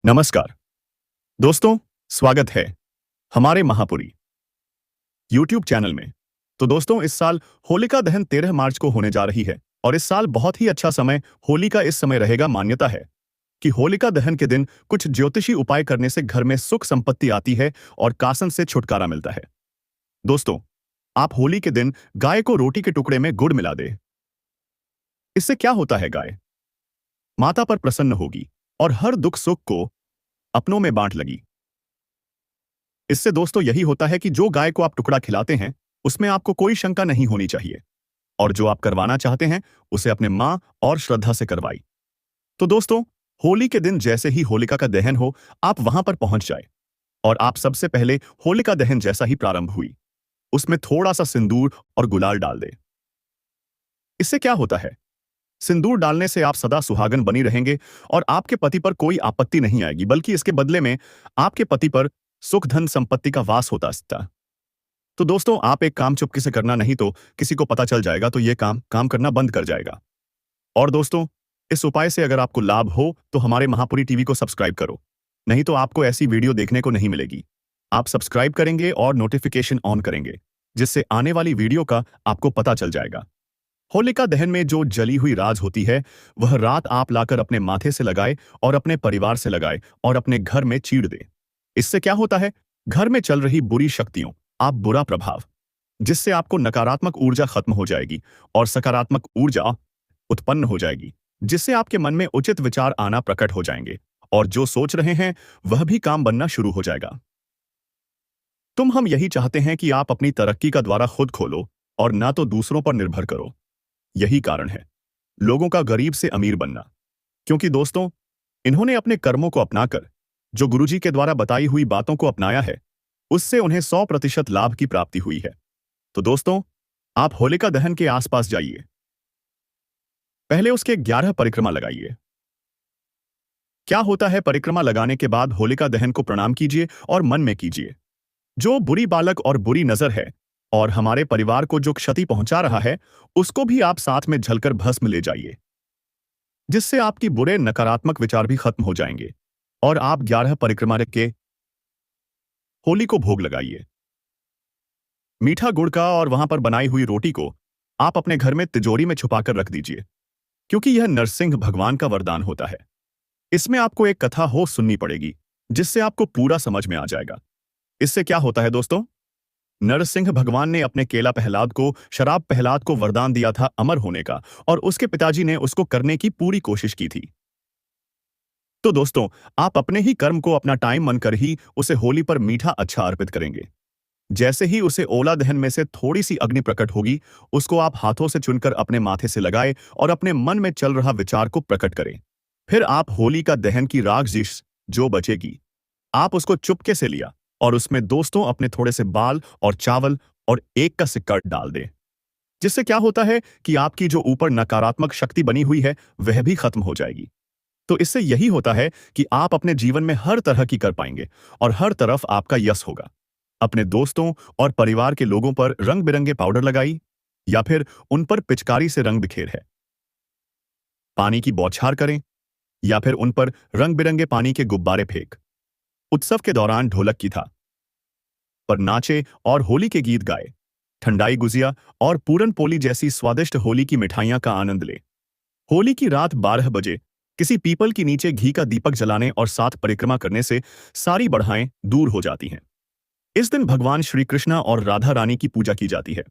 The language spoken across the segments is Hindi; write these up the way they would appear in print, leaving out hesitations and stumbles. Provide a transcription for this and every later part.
नमस्कार दोस्तों, स्वागत है हमारे महापुरी यूट्यूब चैनल में। तो दोस्तों, इस साल होलिका दहन 13 मार्च को होने जा रही है और इस साल बहुत ही अच्छा समय होली का इस समय रहेगा। मान्यता है कि होलिका दहन के दिन कुछ ज्योतिषी उपाय करने से घर में सुख संपत्ति आती है और कासन से छुटकारा मिलता है। दोस्तों, आप होली के दिन गाय को रोटी के टुकड़े में गुड़ मिला दे। इससे क्या होता है, गाय माता पर प्रसन्न होगी और हर दुख सुख को अपनों में बांट लगी। इससे दोस्तों यही होता है कि जो गाय को आप टुकड़ा खिलाते हैं उसमें आपको कोई शंका नहीं होनी चाहिए और जो आप करवाना चाहते हैं उसे अपने मां और श्रद्धा से करवाई। तो दोस्तों, होली के दिन जैसे ही होलिका का दहन हो, आप वहां पर पहुंच जाए और आप सबसे पहले होलिका दहन जैसा ही प्रारंभ हुई उसमें थोड़ा सा सिंदूर और गुलाल डाल दे। इससे क्या होता है, सिंदूर डालने से आप सदा सुहागन बनी रहेंगे और आपके पति पर कोई आपत्ति नहीं आएगी, बल्कि इसके बदले में आपके पति पर सुख धन संपत्ति का वास होता सकता। तो दोस्तों, आप एक काम चुपके से करना, नहीं तो किसी को पता चल जाएगा तो ये काम करना बंद कर जाएगा। और दोस्तों, इस उपाय से अगर आपको लाभ हो तो हमारे महापुरी टीवी को सब्सक्राइब करो, नहीं तो आपको ऐसी वीडियो देखने को नहीं मिलेगी। आप सब्सक्राइब करेंगे और नोटिफिकेशन ऑन करेंगे, जिससे आने वाली वीडियो का आपको पता चल जाएगा। होलिका दहन में जो जली हुई राख होती है वह रात आप लाकर अपने माथे से लगाए और अपने परिवार से लगाए और अपने घर में चीड़ दे। इससे क्या होता है, घर में चल रही बुरी शक्तियों, आप बुरा प्रभाव, जिससे आपको नकारात्मक ऊर्जा खत्म हो जाएगी और सकारात्मक ऊर्जा उत्पन्न हो जाएगी, जिससे आपके मन में उचित विचार आना प्रकट हो जाएंगे और जो सोच रहे हैं वह भी काम बनना शुरू हो जाएगा। हम यही चाहते हैं कि आप अपनी तरक्की का द्वारा खुद खोलो और ना तो दूसरों पर निर्भर करो। यही कारण है लोगों का गरीब से अमीर बनना, क्योंकि दोस्तों, इन्होंने अपने कर्मों को अपनाकर जो गुरुजी के द्वारा बताई हुई बातों को अपनाया है उससे उन्हें 100% लाभ की प्राप्ति हुई है। तो दोस्तों, आप होलिका दहन के आसपास जाइए, पहले उसके 11 परिक्रमा लगाइए। क्या होता है, परिक्रमा लगाने के बाद होलिका दहन को प्रणाम कीजिए और मन में कीजिए, जो बुरी बालक और बुरी नजर है और हमारे परिवार को जो क्षति पहुंचा रहा है उसको भी आप साथ में झलकर भस्म ले जाइए, जिससे आपकी बुरे नकारात्मक विचार भी खत्म हो जाएंगे और आप 11 परिक्रमा के होली को भोग लगाइए। मीठा गुड़ का और वहां पर बनाई हुई रोटी को आप अपने घर में तिजोरी में छुपाकर रख दीजिए, क्योंकि यह नरसिंह भगवान का वरदान होता है। इसमें आपको एक कथा हो सुननी पड़ेगी, जिससे आपको पूरा समझ में आ जाएगा। इससे क्या होता है दोस्तों, नरसिंह भगवान ने अपने केला प्रहलाद को शराब प्रहलाद को वरदान दिया था अमर होने का, और उसके पिताजी ने उसको करने की पूरी कोशिश की थी। तो दोस्तों, आप अपने ही कर्म को अपना टाइम मानकर ही उसे होली पर मीठा अच्छा अर्पित करेंगे। जैसे ही उसे ओला दहन में से थोड़ी सी अग्नि प्रकट होगी, उसको आप हाथों से चुनकर अपने माथे से लगाए और अपने मन में चल रहा विचार को प्रकट करें। फिर आप होली का दहन की राख जिस जो बचेगी, आप उसको चुपके से लिया और उसमें दोस्तों अपने थोड़े से बाल और चावल और एक का सिक्का डाल दें। जिससे क्या होता है कि आपकी जो ऊपर नकारात्मक शक्ति बनी हुई है वह भी खत्म हो जाएगी। तो इससे यही होता है कि आप अपने जीवन में हर तरह की कर पाएंगे और हर तरफ आपका यश होगा। अपने दोस्तों और परिवार के लोगों पर रंग बिरंगे पाउडर लगाई या फिर उन पर पिचकारी से रंग बिखेर है, पानी की बौछार करें या फिर उन पर रंग बिरंगे पानी के गुब्बारे फेंक। उत्सव के दौरान ढोलक की था पर नाचे और होली के गीत गाए, ठंडाई गुजिया और पूरन पोली जैसी स्वादिष्ट होली की मिठाइयां का आनंद ले। होली की रात 12 बजे किसी पीपल के नीचे घी का दीपक जलाने और साथ परिक्रमा करने से सारी बढ़ाएं दूर हो जाती हैं। इस दिन भगवान श्री कृष्ण और राधा रानी की पूजा की जाती है।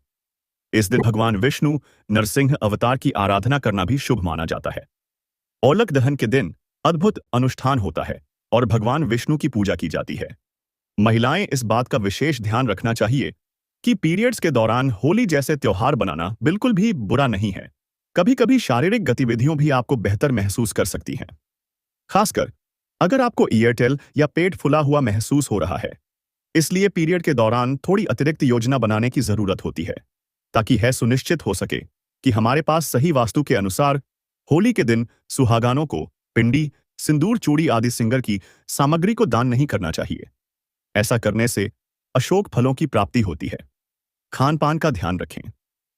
इस दिन भगवान विष्णु नरसिंह अवतार की आराधना करना भी शुभ माना जाता है। औलक दहन के दिन अद्भुत अनुष्ठान होता है और भगवान विष्णु की पूजा की जाती है। महिलाएं इस बात का विशेष ध्यान रखना चाहिए कि पीरियड्स के दौरान होली जैसे त्योहार बनाना बिल्कुल भी बुरा नहीं है। कभी कभी शारीरिक गतिविधियों भी आपको बेहतर महसूस कर सकती हैं, खासकर अगर आपको एयरटेल या पेट फुला हुआ महसूस हो रहा है। इसलिए पीरियड के दौरान थोड़ी अतिरिक्त योजना बनाने की जरूरत होती है, ताकि यह सुनिश्चित हो सके कि हमारे पास सही वास्तु के अनुसार होली के दिन सुहागानों को पिंडी, सिंदूर, चूड़ी आदि सिंगर की सामग्री को दान नहीं करना चाहिए। ऐसा करने से अशोक फलों की प्राप्ति होती है। खान पान का ध्यान रखें।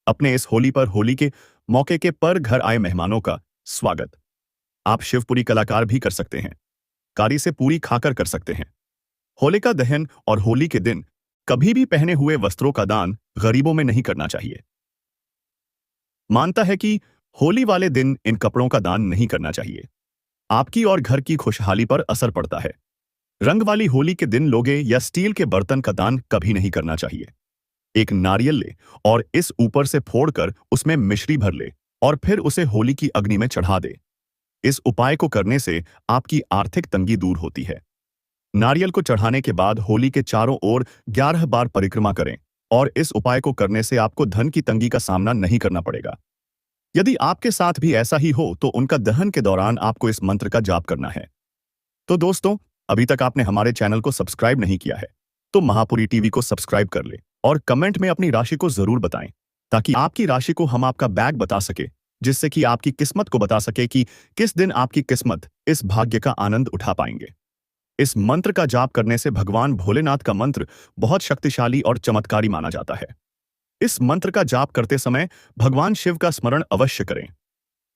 अपने इस होली पर होली के मौके के पर घर आए मेहमानों का स्वागत आप शिवपुरी कलाकार भी कर सकते हैं। कारी से पूरी खाकर कर सकते हैं। होलिका दहन और होली के दिन कभी भी पहने हुए वस्त्रों का दान गरीबों में नहीं करना चाहिए। मानता है कि होली वाले दिन इन कपड़ों का दान नहीं करना चाहिए। आपकी और घर की खुशहाली पर असर पड़ता है। रंग वाली होली के दिन लोगे या स्टील के बर्तन का दान कभी नहीं करना चाहिए। एक नारियल ले और इस ऊपर से फोड़कर उसमें मिश्री भर ले और फिर उसे होली की अग्नि में चढ़ा दे। इस उपाय को करने से आपकी आर्थिक तंगी दूर होती है। नारियल को चढ़ाने के बाद होली के चारों ओर 11 बार परिक्रमा करें और इस उपाय को करने से आपको धन की तंगी का सामना नहीं करना पड़ेगा। यदि आपके साथ भी ऐसा ही हो तो उनका दहन के दौरान आपको इस मंत्र का जाप करना है। तो दोस्तों, अभी तक आपने हमारे चैनल को सब्सक्राइब नहीं किया है तो महापुरी टीवी को सब्सक्राइब कर ले और कमेंट में अपनी राशि को जरूर बताएं ताकि आपकी राशि को हम आपका बैग बता सके, जिससे कि आपकी किस्मत को बता सके कि किस दिन आपकी किस्मत इस भाग्य का आनंद उठा पाएंगे। इस मंत्र का जाप करने से भगवान भोलेनाथ का मंत्र बहुत शक्तिशाली और चमत्कारी माना जाता है। इस मंत्र का जाप करते समय भगवान शिव का स्मरण अवश्य करें।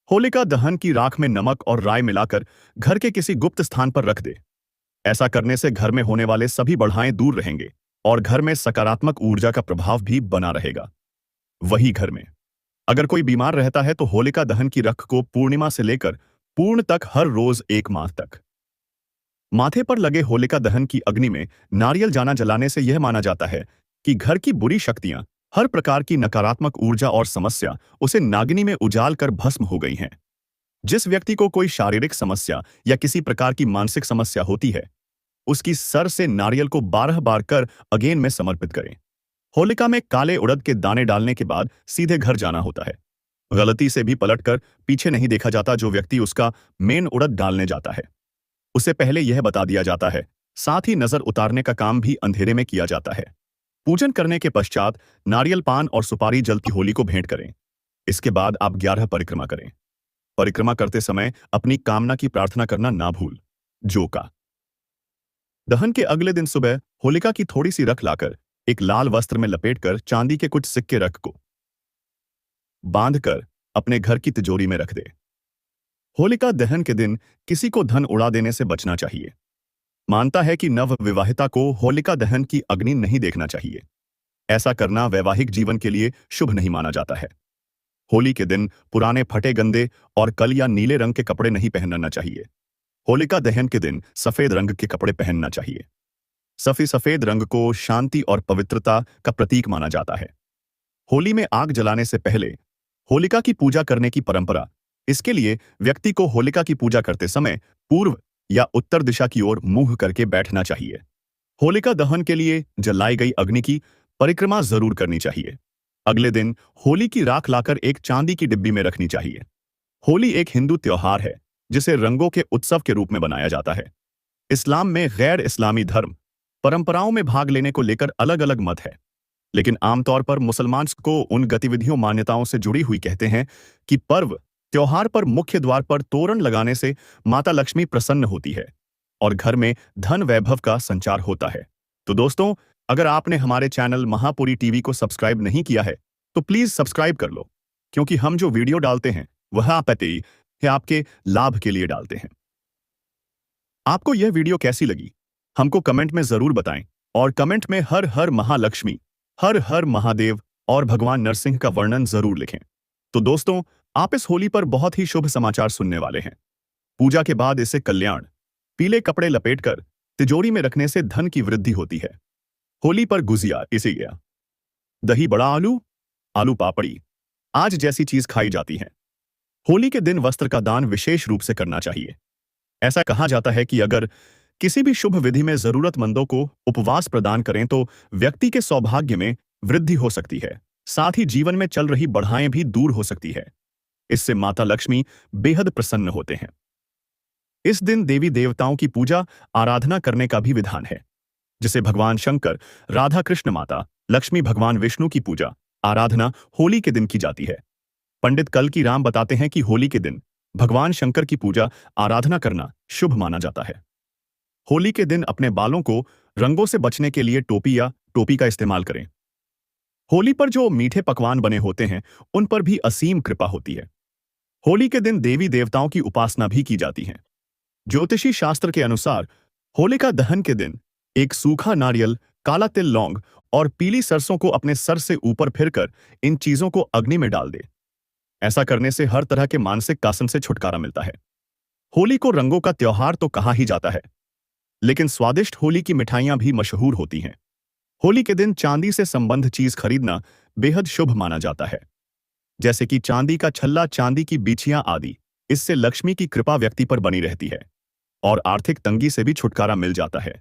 होलिका दहन की राख में नमक और राई मिलाकर घर के किसी गुप्त स्थान पर रख दे। ऐसा करने से घर में होने वाले सभी बढ़ाएं दूर रहेंगे और घर में सकारात्मक ऊर्जा का प्रभाव भी बना रहेगा। वही घर में अगर कोई बीमार रहता है तो होलिका दहन की रख को पूर्णिमा से लेकर पूर्ण तक हर रोज 1 माह तक माथे पर लगे होलिका दहन की अग्नि में नारियल जाना जलाने से यह माना जाता है कि घर की बुरी शक्तियां, हर प्रकार की नकारात्मक ऊर्जा और समस्या उसे नागिनी में उजाल कर भस्म हो गई हैं। जिस व्यक्ति को कोई शारीरिक समस्या या किसी प्रकार की मानसिक समस्या होती है, उसकी सर से नारियल को 12 बार कर अगेन में समर्पित करें। होलिका में काले उड़द के दाने डालने के बाद सीधे घर जाना होता है। गलती से भी पलटकर पीछे नहीं देखा जाता। जो व्यक्ति उसका मेन उड़द डालने जाता है उसे पहले यह बता दिया जाता है। साथ ही नजर उतारने का काम भी अंधेरे में किया जाता है। पूजन करने के पश्चात नारियल, पान और सुपारी जलती होली को भेंट करें। इसके बाद आप 11 परिक्रमा करें। परिक्रमा करते समय अपनी कामना की प्रार्थना करना ना भूल। जोका दहन के अगले दिन सुबह होलिका की थोड़ी सी रख लाकर एक लाल वस्त्र में लपेटकर चांदी के कुछ सिक्के रख को बांधकर अपने घर की तिजोरी में रख दे। होलिका दहन के दिन किसी को धन उड़ा देने से बचना चाहिए। मानता है कि नव विवाहिता को होलिका दहन की अग्नि नहीं देखना चाहिए। ऐसा करना वैवाहिक जीवन के लिए शुभ नहीं माना जाता है। होली के दिन पुराने फटे गंदे और कल या नीले रंग के कपड़े नहीं पहनना चाहिए। होलिका दहन के दिन सफेद रंग के कपड़े पहनना चाहिए। सफेद रंग को शांति और पवित्रता का प्रतीक माना जाता है। होली में आग जलाने से पहले होलिका की पूजा करने की परंपरा। इसके लिए व्यक्ति को होलिका की पूजा करते समय पूर्व या उत्तर दिशा की ओर मुंह करके बैठना चाहिए। होलिका दहन के लिए जलाई गई अग्नि की परिक्रमा जरूर करनी चाहिए। अगले दिन होली की राख लाकर एक चांदी की डिब्बी में रखनी चाहिए। होली एक हिंदू त्योहार है जिसे रंगों के उत्सव के रूप में बनाया जाता है। इस्लाम में गैर इस्लामी धर्म परंपराओं में भाग लेने को लेकर अलग अलग मत है, लेकिन आमतौर पर मुसलमान को उन गतिविधियों मान्यताओं से जुड़ी हुई कहते हैं कि पर्व त्योहार पर मुख्य द्वार पर तोरण लगाने से माता लक्ष्मी प्रसन्न होती है और घर में धन वैभव का संचार होता है। तो दोस्तों, अगर आपने हमारे चैनल महापुरी टीवी को सब्सक्राइब नहीं किया है तो प्लीज सब्सक्राइब कर लो, क्योंकि हम जो वीडियो डालते हैं वह आपके लाभ के लिए डालते हैं। आपको यह वीडियो कैसी लगी हमको कमेंट में जरूर बताएं और कमेंट में हर हर महालक्ष्मी, हर हर महादेव और भगवान नरसिंह का वर्णन जरूर लिखें। तो दोस्तों, आप इस होली पर बहुत ही शुभ समाचार सुनने वाले हैं। पूजा के बाद इसे कल्याण पीले कपड़े लपेटकर तिजोरी में रखने से धन की वृद्धि होती है। होली पर गुजिया, इसे गया दही बड़ा, आलू पापड़ी आज जैसी चीज खाई जाती है। होली के दिन वस्त्र का दान विशेष रूप से करना चाहिए। ऐसा कहा जाता है कि अगर किसी भी शुभ विधि में जरूरतमंदों को उपवास प्रदान करें तो व्यक्ति के सौभाग्य में वृद्धि हो सकती है, साथ ही जीवन में चल रही बढ़ाएं भी दूर हो सकती है। इससे माता लक्ष्मी बेहद प्रसन्न होते हैं। इस दिन देवी देवताओं की पूजा आराधना करने का भी विधान है, जिसे भगवान शंकर, राधा कृष्ण माता लक्ष्मी, भगवान विष्णु की पूजा आराधना होली के दिन की जाती है। पंडित कल की राम बताते हैं कि होली के दिन भगवान शंकर की पूजा आराधना करना शुभ माना जाता है। होली के दिन अपने बालों को रंगों से बचने के लिए टोपी का इस्तेमाल करें। होली पर जो मीठे पकवान बने होते हैं उन पर भी असीम कृपा होती है। होली के दिन देवी देवताओं की उपासना भी की जाती है। ज्योतिषी शास्त्र के अनुसार होलिका दहन के दिन एक सूखा नारियल, काला तिल, लौंग और पीली सरसों को अपने सर से ऊपर फिरकर इन चीजों को अग्नि में डाल दे। ऐसा करने से हर तरह के मानसिक कासन से छुटकारा मिलता है। होली को रंगों का त्योहार तो कहा ही जाता है, लेकिन स्वादिष्ट होली की मिठाइयां भी मशहूर होती हैं। होली के दिन चांदी से संबंध चीज खरीदना बेहद शुभ माना जाता है, जैसे कि चांदी का छल्ला, चांदी की बिछियां आदि। इससे लक्ष्मी की कृपा व्यक्ति पर बनी रहती है और आर्थिक तंगी से भी छुटकारा मिल जाता है।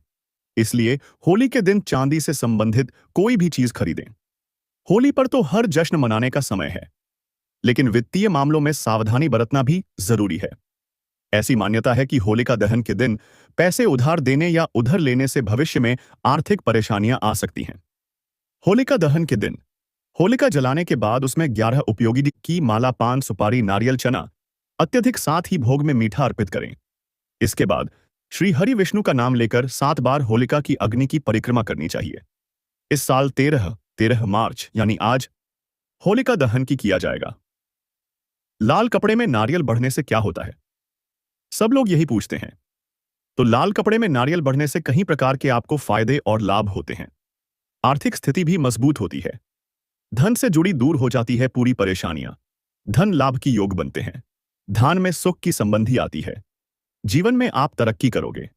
इसलिए होली के दिन चांदी से संबंधित कोई भी चीज खरीदें। होली पर तो हर जश्न मनाने का समय है, लेकिन वित्तीय मामलों में सावधानी बरतना भी जरूरी है। ऐसी मान्यता है कि होलिका दहन के दिन पैसे उधार देने या उधर लेने से भविष्य में आर्थिक परेशानियां आ सकती हैं। होलिका दहन के दिन होलिका जलाने के बाद उसमें 11 उपयोगी की माला, पान, सुपारी, नारियल, चना अत्यधिक, साथ ही भोग में मीठा अर्पित करें। इसके बाद श्री हरि विष्णु का नाम लेकर 7 बार होलिका की अग्नि की परिक्रमा करनी चाहिए। इस साल 13 मार्च यानी आज होलिका दहन की किया जाएगा। लाल कपड़े में नारियल बढ़ने से क्या होता है? सब लोग यही पूछते हैं। तो लाल कपड़े में नारियल बढ़ने से कई प्रकार के आपको फायदे और लाभ होते हैं। आर्थिक स्थिति भी मजबूत होती है, धन से जुड़ी दूर हो जाती है पूरी परेशानियां, धन लाभ की योग बनते हैं, धान में सुख की संबंधी आती है, जीवन में आप तरक्की करोगे,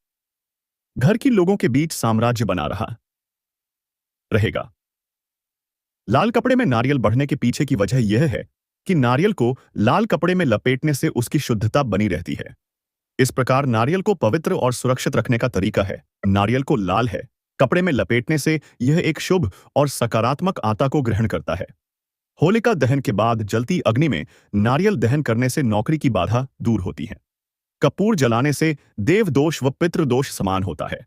घर की लोगों के बीच साम्राज्य बना रहा रहेगा। लाल कपड़े में नारियल बढ़ने के पीछे की वजह यह है कि नारियल को लाल कपड़े में लपेटने से उसकी शुद्धता बनी रहती है। इस प्रकार नारियल को पवित्र और सुरक्षित रखने का तरीका है, नारियल को लाल है कपड़े में लपेटने से यह एक शुभ और सकारात्मक आत्मा को ग्रहण करता है। होलिका दहन के बाद जलती अग्नि में नारियल दहन करने से नौकरी की बाधा दूर होती है। कपूर जलाने से देव दोष व पितृ दोष समान होता है।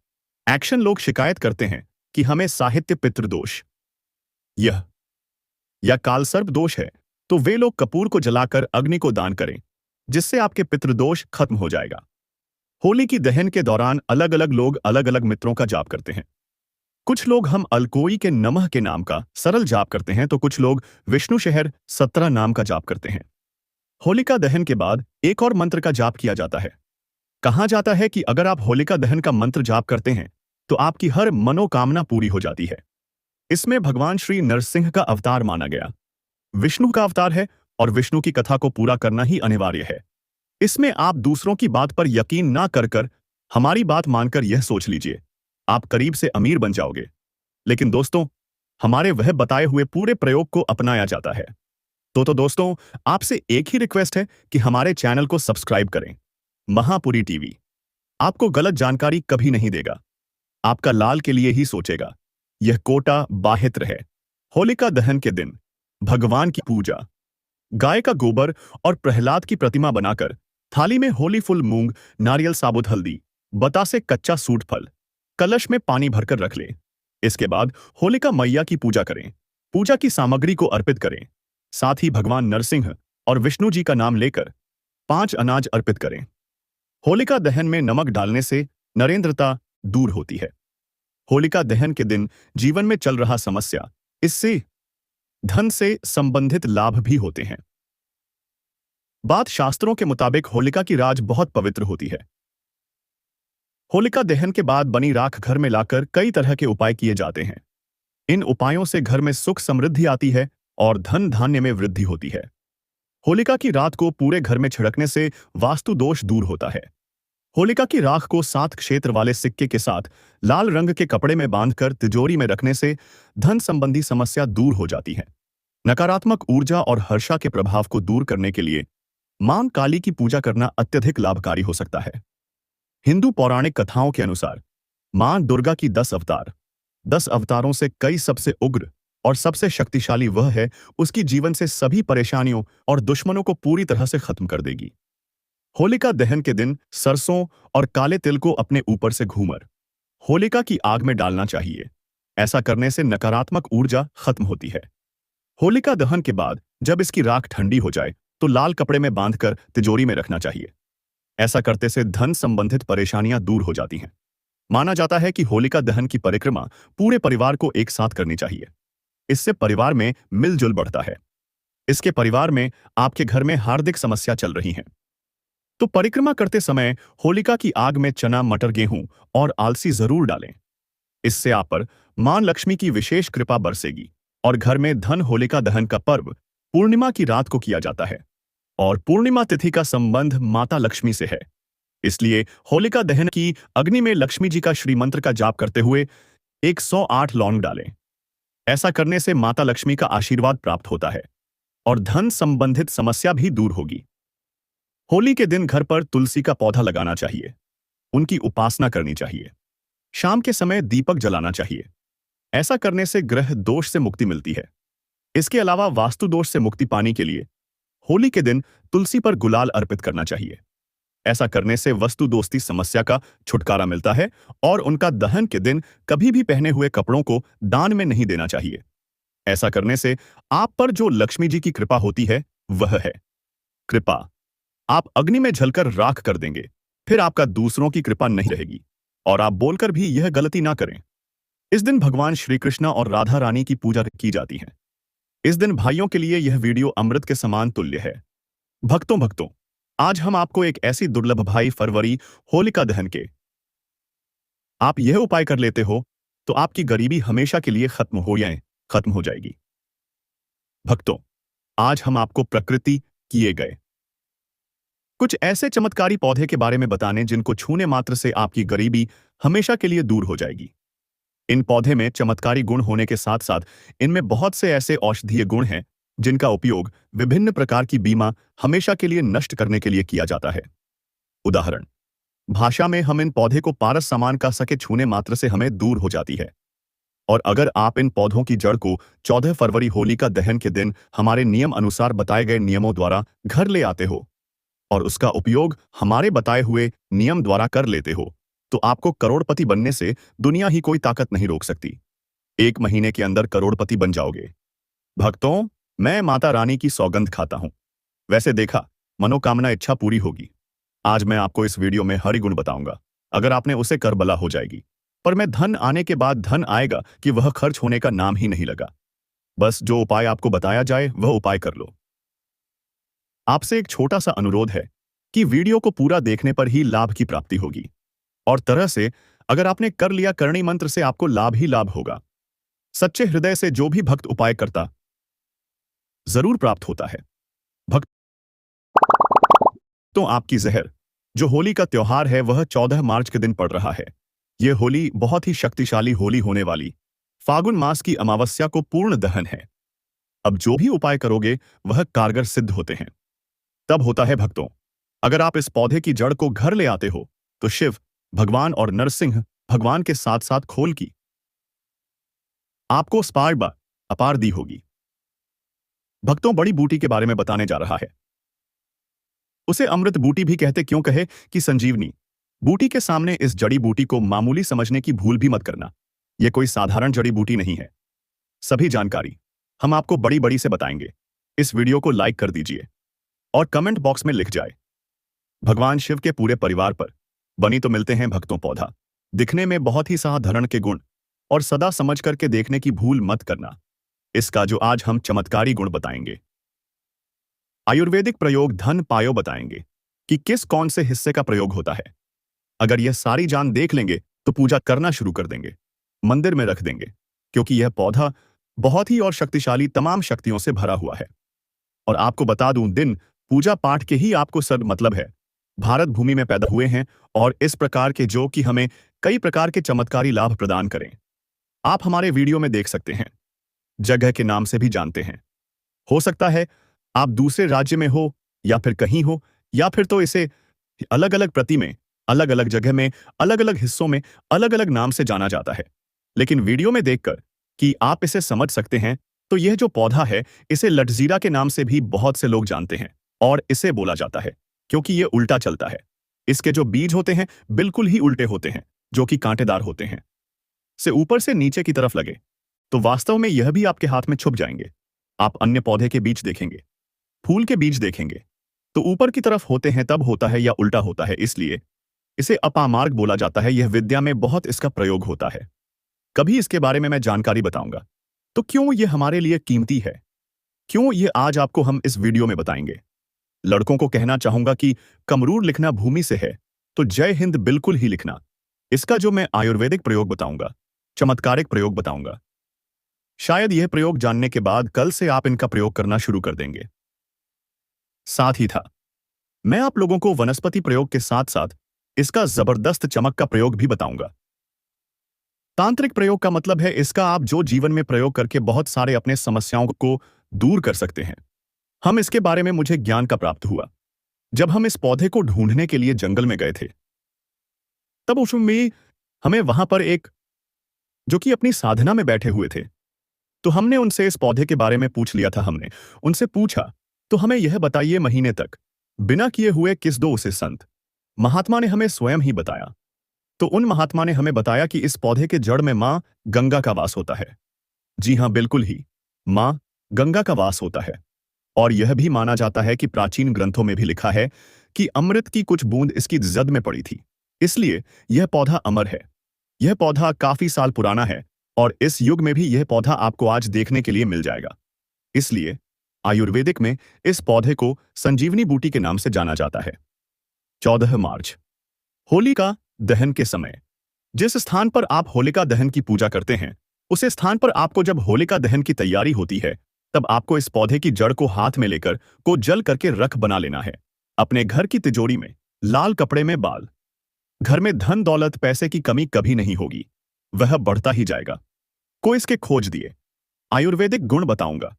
एक्शन लोग शिकायत करते हैं कि हमें साहित्य पितृदोष यह या कालसर्प दोष है, तो वे लोग कपूर को जलाकर अग्नि को दान करें, जिससे आपके पितृदोष खत्म हो जाएगा। होली की दहन के दौरान अलग अलग लोग अलग अलग मित्रों का जाप करते हैं। कुछ लोग हम अलकोई के नमः के नाम का सरल जाप करते हैं, तो कुछ लोग विष्णु शहर 17 नाम का जाप करते हैं। होलिका दहन के बाद एक और मंत्र का जाप किया जाता है। कहा जाता है कि अगर आप होलिका दहन का मंत्र जाप करते हैं तो आपकी हर मनोकामना पूरी हो जाती है। इसमें भगवान श्री नरसिंह का अवतार माना गया, विष्णु का अवतार है और विष्णु की कथा को पूरा करना ही अनिवार्य है। इसमें आप दूसरों की बात पर यकीन ना कर हमारी बात मानकर यह सोच लीजिए, आप करीब से अमीर बन जाओगे। लेकिन दोस्तों, हमारे वह बताए हुए पूरे प्रयोग को अपनाया जाता है। तो दोस्तों, आपसे एक ही रिक्वेस्ट है कि हमारे चैनल को सब्सक्राइब करें। महापुरी टीवी आपको गलत जानकारी कभी नहीं देगा, आपका लाल के लिए ही सोचेगा। यह कोटा बाहित्र है। होलिका दहन के दिन भगवान की पूजा, गाय का गोबर और प्रहलाद की प्रतिमा बनाकर थाली में होली फुल, मूंग, नारियल, साबुत हल्दी, बतासे, कच्चा सूट फल, कलश में पानी भरकर रख ले। इसके बाद होलिका मैया की पूजा करें, पूजा की सामग्री को अर्पित करें, साथ ही भगवान नरसिंह और विष्णु जी का नाम लेकर 5 अनाज अर्पित करें। होलिका दहन में नमक डालने से नरेंद्रता दूर होती है। होलिका दहन के दिन जीवन में चल रहा समस्या, इससे धन से संबंधित लाभ भी होते हैं। बात शास्त्रों के मुताबिक होलिका की राख बहुत पवित्र होती है। होलिका दहन के बाद बनी राख घर में लाकर कई तरह के उपाय किए जाते हैं। इन उपायों से घर में सुख समृद्धि आती है और धन धान्य में वृद्धि होती है। होलिका की राख को पूरे घर में छिड़कने से वास्तु दोष दूर होता है। होलिका की राख को 7 क्षेत्र वाले सिक्के के साथ लाल रंग के कपड़े में बांधकर तिजोरी में रखने से धन संबंधी समस्या दूर हो जाती है। नकारात्मक ऊर्जा और हर्षा के प्रभाव को दूर करने के लिए मां काली की पूजा करना अत्यधिक लाभकारी हो सकता है। हिंदू पौराणिक कथाओं के अनुसार मां दुर्गा की 10 अवतार, 10 अवतारों से कई सबसे उग्र और सबसे शक्तिशाली वह है, उसकी जीवन से सभी परेशानियों और दुश्मनों को पूरी तरह से खत्म कर देगी। होलिका दहन के दिन सरसों और काले तिल को अपने ऊपर से घूमर होलिका की आग में डालना चाहिए। ऐसा करने से नकारात्मक ऊर्जा खत्म होती है। होलिका दहन के बाद जब इसकी राख ठंडी हो जाए तो लाल कपड़े में बांधकर तिजोरी में रखना चाहिए। ऐसा करते से धन संबंधित परेशानियां दूर हो जाती हैं। माना जाता है कि होलिका दहन की परिक्रमा पूरे परिवार को एक साथ करनी चाहिए। इससे परिवार में मिलजुल बढ़ता है। इसके परिवार में आपके घर में हार्दिक समस्या चल रही हैं, तो परिक्रमा करते समय होलिका की आग में चना, मटर, गेहूं और आलसी जरूर डालें। इससे आप पर मां लक्ष्मी की विशेष कृपा बरसेगी और घर में धन। होलिका दहन का पर्व पूर्णिमा की रात को किया जाता है और पूर्णिमा तिथि का संबंध माता लक्ष्मी से है। इसलिए होलिका दहन की अग्नि में लक्ष्मी जी का श्री मंत्र का जाप करते हुए 108 लौंग डालें। ऐसा करने से माता लक्ष्मी का आशीर्वाद प्राप्त होता है और धन संबंधित समस्या भी दूर होगी। होली के दिन घर पर तुलसी का पौधा लगाना चाहिए, उनकी उपासना करनी चाहिए। शाम के समय दीपक जलाना चाहिए। ऐसा करने से ग्रह दोष से मुक्ति मिलती है। इसके अलावा वास्तु दोष से मुक्ति पाने के लिए होली के दिन तुलसी पर गुलाल अर्पित करना चाहिए। ऐसा करने से वस्तु दोस्ती समस्या का छुटकारा मिलता है और उनका दहन के दिन कभी भी पहने हुए कपड़ों को दान में नहीं देना चाहिए। ऐसा करने से आप पर जो लक्ष्मी जी की कृपा होती है वह है कृपा। आप अग्नि में जलकर राख कर देंगे, फिर आपका दूसरों की कृपा नहीं रहेगी और आप बोलकर भी यह गलती ना करें। इस दिन भगवान श्री कृष्ण और राधा रानी की पूजा की जाती है। इस दिन भाइयों के लिए यह वीडियो अमृत के समान तुल्य है। भक्तों, आज हम आपको एक ऐसी दुर्लभ भाई फरवरी होलिका दहन के आप यह उपाय कर लेते हो तो आपकी गरीबी हमेशा के लिए खत्म हो जाएगी। भक्तों, आज हम आपको प्रकृति किए गए कुछ ऐसे चमत्कारी पौधे के बारे में बताने जिनको छूने मात्र से आपकी गरीबी हमेशा के लिए दूर हो जाएगी। इन पौधे में चमत्कारी गुण होने के साथ साथ इनमें बहुत से ऐसे औषधीय गुण हैं जिनका उपयोग विभिन्न प्रकार की बीमा हमेशा के लिए नष्ट करने के लिए किया जाता है। उदाहरण भाषा में हम इन पौधे को पारस समान कह सके, छूने मात्र से हमें दूर हो जाती है। और अगर आप इन पौधों की जड़ को 14 फरवरी होलिका दहन के दिन हमारे नियम अनुसार बताए गए नियमों द्वारा घर ले आते हो और उसका उपयोग हमारे बताए हुए नियम द्वारा कर लेते हो तो आपको करोड़पति बनने से दुनिया ही कोई ताकत नहीं रोक सकती। 1 महीने के अंदर करोड़पति बन जाओगे। भक्तों, मैं माता रानी की सौगंध खाता हूं। वैसे देखा, मनोकामना इच्छा पूरी होगी। आज मैं आपको इस वीडियो में हरि गुण बताऊंगा। अगर आपने उसे कर बला हो जाएगी। पर मैं धन आने के बाद धन आएगा कि वह खर्च होने का नाम ही नहीं लगा। बस जो उपाय आपको बताया जाए वह उपाय कर लो। आपसे एक छोटा सा अनुरोध है कि वीडियो को पूरा देखने पर ही लाभ की प्राप्ति होगी और तरह से अगर आपने कर लिया करणी मंत्र से आपको लाभ ही लाभ होगा। सच्चे हृदय से जो भी भक्त उपाय करता जरूर प्राप्त होता है। भक्त तो आपकी जहर जो होली का त्योहार है वह 14 मार्च के दिन पड़ रहा है। यह होली बहुत ही शक्तिशाली होली होने वाली फागुन मास की अमावस्या को पूर्ण दहन है। अब जो भी उपाय करोगे वह कारगर सिद्ध होते हैं। तब होता है भक्तों, अगर आप इस पौधे की जड़ को घर ले आते हो तो शिव भगवान और नरसिंह भगवान के साथ साथ खोल की आपको स्पार्बा अपार दी होगी। भक्तों, बड़ी बूटी के बारे में बताने जा रहा है। उसे अमृत बूटी भी कहते क्यों कहे कि संजीवनी बूटी के सामने इस जड़ी बूटी को मामूली समझने की भूल भी मत करना। यह कोई साधारण जड़ी बूटी नहीं है। सभी जानकारी हम आपको बड़ी बड़ी से बताएंगे। इस वीडियो को लाइक कर दीजिए और कमेंट बॉक्स में लिख जाए भगवान शिव के पूरे परिवार पर बनी तो मिलते हैं भक्तों पौधा। दिखने में बहुत ही साधारण के गुण और सदा समझ करके देखने की भूल मत करना। इसका जो आज हम चमत्कारी गुण बताएंगे। आयुर्वेदिक प्रयोग धन पायो बताएंगे कि किस कौन से हिस्से का प्रयोग होता है। अगर यह सारी जान देख लेंगे तो पूजा करना शुरू कर देंगे, मंदिर में रख देंगे, क्योंकि यह पौधा बहुत ही और शक्तिशाली तमाम शक्तियों से भरा हुआ है। और आपको बता दूं, दिन पूजा पाठ के ही आपको सद मतलब है। भारत भूमि में पैदा हुए हैं और इस प्रकार के जो कि हमें कई प्रकार के चमत्कारी लाभ प्रदान करें। आप हमारे वीडियो में देख सकते हैं, जगह के नाम से भी जानते हैं। हो सकता है आप दूसरे राज्य में हो या फिर कहीं हो, या फिर तो इसे अलग अलग प्रति में अलग अलग जगह में अलग अलग हिस्सों में अलग अलग नाम से जाना जाता है। लेकिन वीडियो में देखकर कि आप इसे समझ सकते हैं तो यह जो पौधा है इसे लटजीरा के नाम से भी बहुत से लोग जानते हैं और इसे बोला जाता है क्योंकि यह उल्टा चलता है। इसके जो बीज होते हैं बिल्कुल ही उल्टे होते हैं, जो कि कांटेदार होते हैं। से ऊपर से नीचे की तरफ लगे तो वास्तव में यह भी आपके हाथ में छुप जाएंगे। आप अन्य पौधे के बीज देखेंगे, फूल के बीज देखेंगे तो ऊपर की तरफ होते हैं, तब होता है या उल्टा होता है, इसलिए इसे अपामार्ग बोला जाता है। यह विद्या में बहुत इसका प्रयोग होता है। कभी इसके बारे में मैं जानकारी बताऊंगा। तो क्यों यह हमारे लिए कीमती है, क्यों यह आज आपको हम इस वीडियो में बताएंगे। लड़कों को कहना चाहूंगा कि कमरूर लिखना भूमि से है, तो जय हिंद बिल्कुल ही लिखना। इसका जो मैं आयुर्वेदिक प्रयोग बताऊंगा, चमत्कारिक प्रयोग बताऊंगा, शायद यह प्रयोग जानने के बाद कल से आप इनका प्रयोग करना शुरू कर देंगे। साथ ही था, मैं आप लोगों को वनस्पति प्रयोग के साथ साथ इसका जबरदस्त चमक का प्रयोग भी बताऊंगा। तांत्रिक प्रयोग का मतलब है इसका आप जो जीवन में प्रयोग करके बहुत सारे अपने समस्याओं को दूर कर सकते हैं। हम इसके बारे में मुझे ज्ञान का प्राप्त हुआ जब हम इस पौधे को ढूंढने के लिए जंगल में गए थे। तब उसमें हमें वहां पर एक जो कि अपनी साधना में बैठे हुए थे, तो हमने उनसे इस पौधे के बारे में पूछ लिया था। हमने उनसे पूछा, तो हमें यह बताइए महीने तक बिना किए हुए किस दो उसे संत। महात्मा ने हमें स्वयं ही बताया। तो उन महात्मा ने हमें बताया कि इस पौधे के जड़ में मां गंगा का वास होता है। जी हां, बिल्कुल ही, मां गंगा का वास होता है। और यह भी माना जाता है कि प्राचीन ग्रंथों में भी लिखा है कि अमृत की कुछ बूंद इसकी जद में पड़ी थी, इसलिए यह पौधा अमर है। यह पौधा काफी साल पुराना है और इस युग में भी यह पौधा आपको आज देखने के लिए मिल जाएगा। इसलिए आयुर्वेदिक में इस पौधे को संजीवनी बूटी के नाम से जाना जाता है। 14 मार्च, होलिका दहन के समय जिस स्थान पर आप होलिका दहन की पूजा करते हैं, उसे स्थान पर आपको जब होलिका दहन की तैयारी होती है, तब आपको इस पौधे की जड़ को हाथ में लेकर को जल करके रख बना लेना है। अपने घर की तिजोरी में लाल कपड़े में बाल। घर में धन दौलत पैसे की कमी कभी नहीं होगी, वह बढ़ता ही जाएगा। को इसके खोज दिए आयुर्वेदिक गुण बताऊंगा।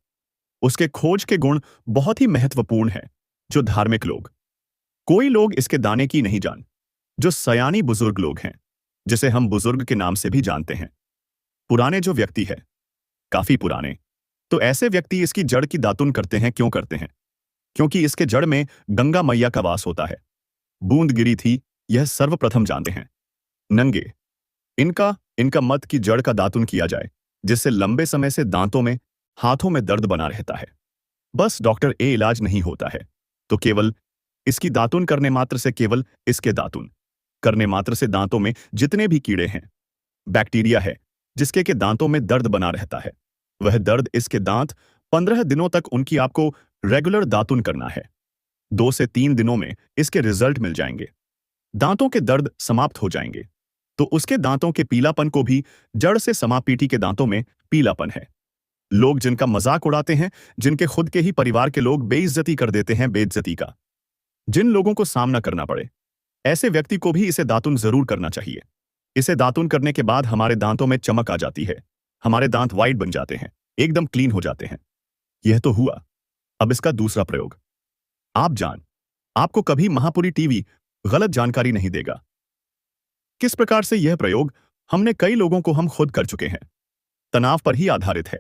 उसके खोज के गुण बहुत ही महत्वपूर्ण है। जो धार्मिक लोग, कोई लोग इसके दाने की नहीं जान, जो सयानी बुजुर्ग लोग हैं, जिसे हम बुजुर्ग के नाम से भी जानते हैं, पुराने जो व्यक्ति है, काफी पुराने, तो ऐसे व्यक्ति इसकी जड़ की दातुन करते हैं। क्यों करते हैं? क्योंकि इसके जड़ में गंगा मैया का वास होता है। बूंद गिरी थी, यह सर्वप्रथम जानते हैं। नंगे इनका इनका मत की जड़ का दातुन किया जाए, जिससे लंबे समय से दांतों में हाथों में दर्द बना रहता है। बस डॉक्टर ए इलाज नहीं होता है, तो केवल इसकी दातुन करने मात्र से, केवल इसके दातुन करने मात्र से दांतों में जितने भी कीड़े हैं, बैक्टीरिया है जिसके के दांतों में दर्द बना रहता है, वह दर्द इसके दांत 15 दिनों तक उनकी आपको रेगुलर दातुन करना है। 2 से 3 दिनों में इसके रिजल्ट मिल जाएंगे। दांतों के दर्द समाप्त हो जाएंगे। तो उसके दांतों के पीलापन को भी जड़ से समापीटी के दांतों में पीलापन है। लोग जिनका मजाक उड़ाते हैं, जिनके खुद के ही परिवार के लोग बेइज्जती कर देते हैं, बेइज्जती का जिन लोगों को सामना करना पड़े, ऐसे व्यक्ति को भी इसे दातुन जरूर करना चाहिए। इसे दातुन करने के बाद हमारे दांतों में चमक आ जाती है, हमारे दांत वाइट बन जाते हैं, एकदम क्लीन हो जाते हैं। यह तो हुआ। अब इसका दूसरा प्रयोग। आपको कभी महापुरी टीवी गलत जानकारी नहीं देगा। किस प्रकार से यह प्रयोग हमने कई लोगों को हम खुद कर चुके हैं। तनाव पर ही आधारित है,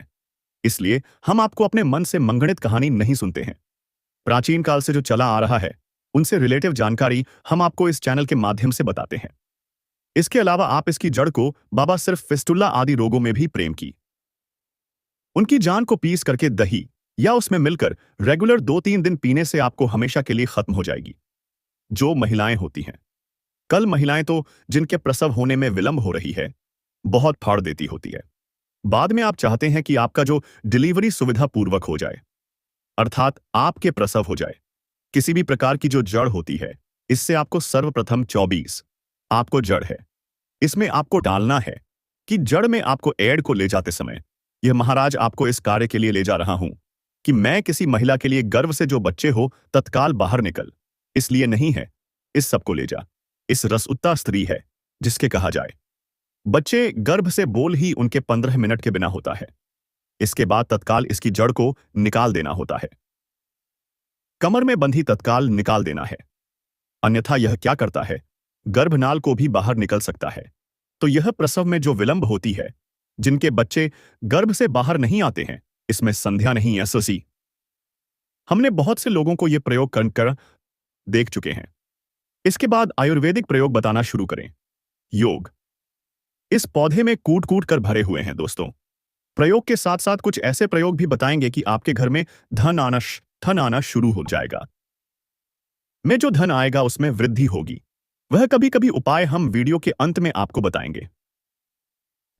इसलिए हम आपको अपने मन से मंगणित कहानी नहीं सुनते हैं। प्राचीन काल से जो चला आ रहा है, उनसे रिलेटिव जानकारी हम आपको इस चैनल के माध्यम से बताते हैं। इसके अलावा आप इसकी जड़ को बाबा सिर्फ फिस्टुला आदि रोगों में भी प्रेम की उनकी जान को पीस करके दही या उसमें मिलकर रेगुलर 2-3 दिन पीने से आपको हमेशा के लिए खत्म हो जाएगी। जो महिलाएं होती हैं, कल महिलाएं तो जिनके प्रसव होने में विलंब हो रही है, बहुत फाड़ देती होती है। बाद में आप चाहते हैं कि आपका जो डिलीवरी सुविधा पूर्वक हो जाए, अर्थात आपके प्रसव हो जाए। किसी भी प्रकार की जो जड़ होती है, इससे आपको सर्वप्रथम 24 आपको जड़ है, इसमें आपको डालना है कि जड़ में आपको एड को ले जाते समय, यह महाराज आपको इस कार्य के लिए ले जा रहा हूं कि मैं किसी महिला के लिए गर्भ से जो बच्चे हो तत्काल बाहर निकल, इसलिए नहीं है, इस सबको ले जा। इस रसउत्ता स्त्री है जिसके कहा जाए बच्चे गर्भ से बोल ही उनके 15 मिनट के बिना होता है। इसके बाद तत्काल इसकी जड़ को निकाल देना होता है। कमर में बंधी तत्काल निकाल देना है, अन्यथा यह क्या करता है, गर्भनाल को भी बाहर निकल सकता है। तो यह प्रसव में जो विलंब होती है, जिनके बच्चे गर्भ से बाहर नहीं आते हैं, इसमें संध्या नहीं है ससी। हमने बहुत से लोगों को यह प्रयोग कर देख चुके हैं। इसके बाद आयुर्वेदिक प्रयोग बताना शुरू करें। योग इस पौधे में कूट कूट कर भरे हुए हैं दोस्तों। प्रयोग के साथ साथ कुछ ऐसे प्रयोग भी बताएंगे कि आपके घर में धन आना शुरू हो जाएगा। में जो धन आएगा उसमें वृद्धि होगी। वह कभी कभी उपाय हम वीडियो के अंत में आपको बताएंगे,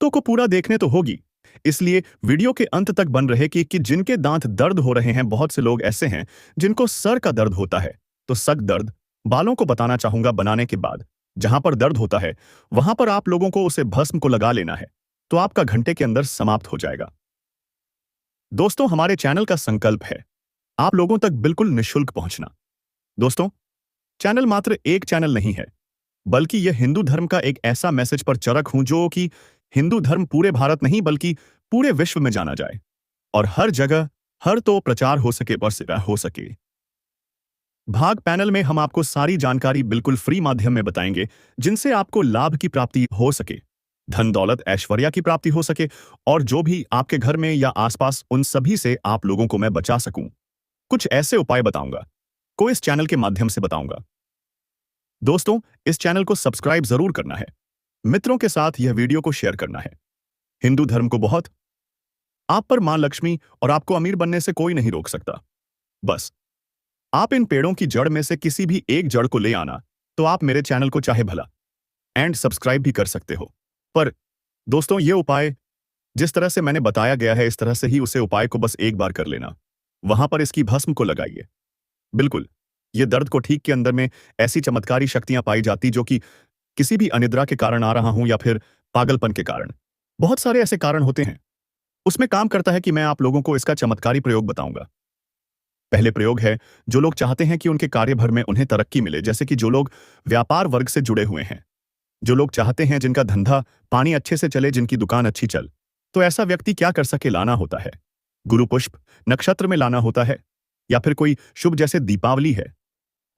तो को पूरा देखने तो होगी, इसलिए वीडियो के अंत तक बन रहे कि जिनके दांत दर्द हो रहे हैं, बहुत से लोग ऐसे हैं जिनको सर का दर्द होता है, तो सर दर्द बालों को बताना चाहूंगा बनाने के बाद जहां पर दर्द होता है वहां पर आप लोगों को उसे भस्म को लगा लेना है, तो आपका घंटे के अंदर समाप्त हो जाएगा। दोस्तों, हमारे चैनल का संकल्प है आप लोगों तक बिल्कुल निःशुल्क पहुंचना। दोस्तों, चैनल मात्र एक चैनल नहीं है, बल्कि यह हिंदू धर्म का एक ऐसा मैसेज पर चरक हूं जो कि हिंदू धर्म पूरे भारत नहीं बल्कि पूरे विश्व में जाना जाए और हर जगह हर तो प्रचार हो सके पर हो सके। भाग पैनल में हम आपको सारी जानकारी बिल्कुल फ्री माध्यम में बताएंगे जिनसे आपको लाभ की प्राप्ति हो सके, धन दौलत ऐश्वर्या की प्राप्ति हो सके और जो भी आपके घर में या आसपास उन सभी से आप लोगों को मैं बचा सकूं। कुछ ऐसे उपाय बताऊंगा को इस चैनल के माध्यम से बताऊंगा। दोस्तों, इस चैनल को सब्सक्राइब जरूर करना है, मित्रों के साथ यह वीडियो को शेयर करना है। हिंदू धर्म को बहुत आप पर मां लक्ष्मी और आपको अमीर बनने से कोई नहीं रोक सकता। बस आप इन पेड़ों की जड़ में से किसी भी एक जड़ को ले आना, तो आप मेरे चैनल को चाहे भला एंड सब्सक्राइब भी कर सकते हो। पर दोस्तों, ये उपाय जिस तरह से मैंने बताया गया है इस तरह से ही उसे उपाय को बस एक बार कर लेना, वहां पर इसकी भस्म को लगाइए। बिल्कुल, ये दर्द को ठीक के अंदर में ऐसी चमत्कारी शक्तियां पाई जाती जो कि किसी भी अनिद्रा के कारण आ रहा हूं या फिर पागलपन के कारण, बहुत सारे ऐसे कारण होते हैं, उसमें काम करता है कि मैं आप लोगों को इसका चमत्कारी प्रयोग बताऊंगा। पहले प्रयोग है जो लोग चाहते हैं कि उनके कार्यभर में उन्हें तरक्की मिले, जैसे कि जो लोग व्यापार वर्ग से जुड़े हुए हैं, जो लोग चाहते हैं जिनका धंधा पानी अच्छे से चले, जिनकी दुकान अच्छी चल, तो ऐसा व्यक्ति क्या कर सके, लाना होता है गुरु पुष्प नक्षत्र में लाना होता है, या फिर कोई शुभ जैसे दीपावली है,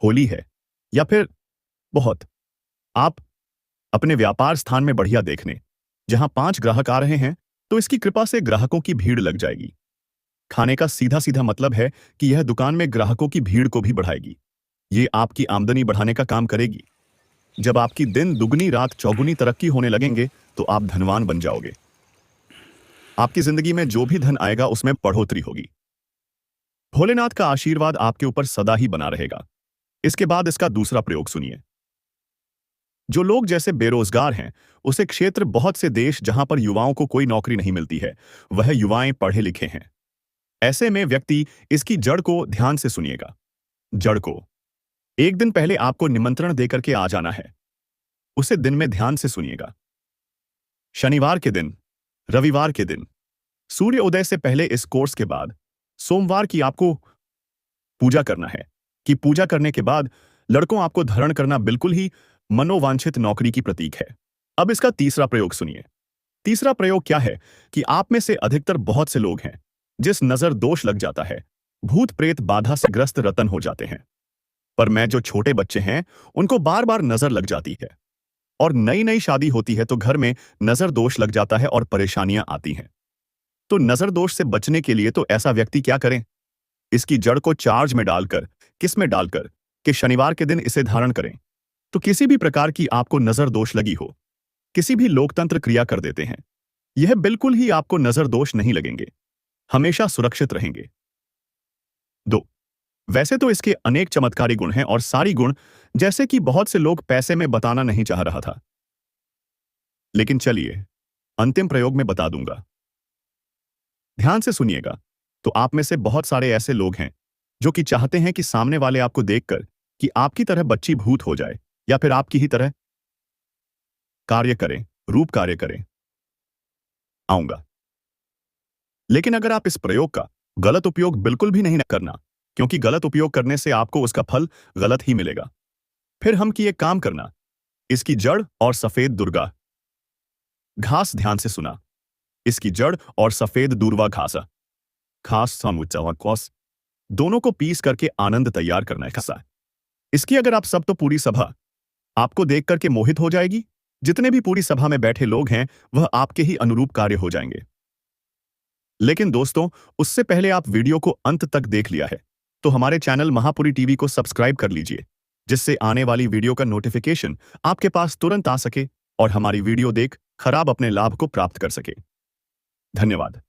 होली है, या फिर बहुत आप अपने व्यापार स्थान में बढ़िया देखने जहां 5 ग्राहक आ रहे हैं, तो इसकी कृपा से ग्राहकों की भीड़ लग जाएगी। खाने का सीधा सीधा मतलब है कि यह दुकान में ग्राहकों की भीड़ को भी बढ़ाएगी। ये आपकी आमदनी बढ़ाने का काम करेगी। जब आपकी दिन दुगनी रात चौगुनी तरक्की होने लगेंगे, तो आप धनवान बन जाओगे। आपकी जिंदगी में जो भी धन आएगा उसमें बढ़ोतरी होगी। भोलेनाथ का आशीर्वाद आपके ऊपर सदा ही बना रहेगा। इसके बाद इसका दूसरा प्रयोग सुनिए। जो लोग जैसे बेरोजगार हैं, उसे क्षेत्र बहुत से देश जहां पर युवाओं को कोई नौकरी नहीं मिलती है, वह युवाएं पढ़े लिखे हैं। ऐसे में व्यक्ति इसकी जड़ को ध्यान से सुनिएगा। जड़ को एक दिन पहले आपको निमंत्रण देकर के आ जाना है, उसे दिन में ध्यान से सुनिएगा। शनिवार के दिन, रविवार के दिन, सूर्य उदय से पहले इस कोर्स के बाद सोमवार की आपको पूजा करना है कि पूजा करने के बाद लड़कों आपको धारण करना बिल्कुल ही मनोवांछित नौकरी की प्रतीक है। अब इसका तीसरा प्रयोग सुनिए। तीसरा प्रयोग क्या है कि आप में से अधिकतर बहुत से लोग हैं जिस नजर दोष लग जाता है, भूत प्रेत बाधा से ग्रस्त रतन हो जाते हैं। पर मैं जो छोटे बच्चे हैं उनको बार बार नजर लग जाती है, और नई नई शादी होती है तो घर में नजर दोष लग जाता है और परेशानियां आती हैं। तो नजर दोष से बचने के लिए तो ऐसा व्यक्ति क्या करें, इसकी जड़ को चार्ज में डालकर, किस में डालकर कि शनिवार के दिन इसे धारण करें, तो किसी भी प्रकार की आपको नजर दोष लगी हो, किसी भी लोकतंत्र क्रिया कर देते हैं, यह बिल्कुल ही आपको नजर दोष नहीं लगेंगे, हमेशा सुरक्षित रहेंगे। 2, वैसे तो इसके अनेक चमत्कारी गुण हैं और सारी गुण जैसे कि बहुत से लोग पैसे में बताना नहीं चाह रहा था, लेकिन चलिए अंतिम प्रयोग में बता दूंगा। ध्यान से सुनिएगा। तो आप में से बहुत सारे ऐसे लोग हैं जो कि चाहते हैं कि सामने वाले आपको देखकर कि आपकी तरह बच्ची भूत हो जाए या फिर आपकी ही तरह कार्य करें, रूप कार्य करें। आऊंगा, लेकिन अगर आप इस प्रयोग का गलत उपयोग बिल्कुल भी नहीं करना, क्योंकि गलत उपयोग करने से आपको उसका फल गलत ही मिलेगा। फिर हम की एक काम करना, इसकी जड़ और सफेद दुर्गा घास ध्यान से सुना। इसकी जड़ और सफेद दूरवा घास घास दोनों को पीस करके आनंद तैयार करना है। इसकी अगर आप सब तो पूरी सभा आपको देख करके मोहित हो जाएगी। जितने भी पूरी सभा में बैठे लोग हैं वह आपके ही अनुरूप कार्य हो जाएंगे। लेकिन दोस्तों, उससे पहले आप वीडियो को अंत तक देख लिया है तो हमारे चैनल महापुरी टीवी को सब्सक्राइब कर लीजिए, जिससे आने वाली वीडियो का नोटिफिकेशन आपके पास तुरंत आ सके और हमारी वीडियो देख खराब अपने लाभ को प्राप्त कर सके। धन्यवाद।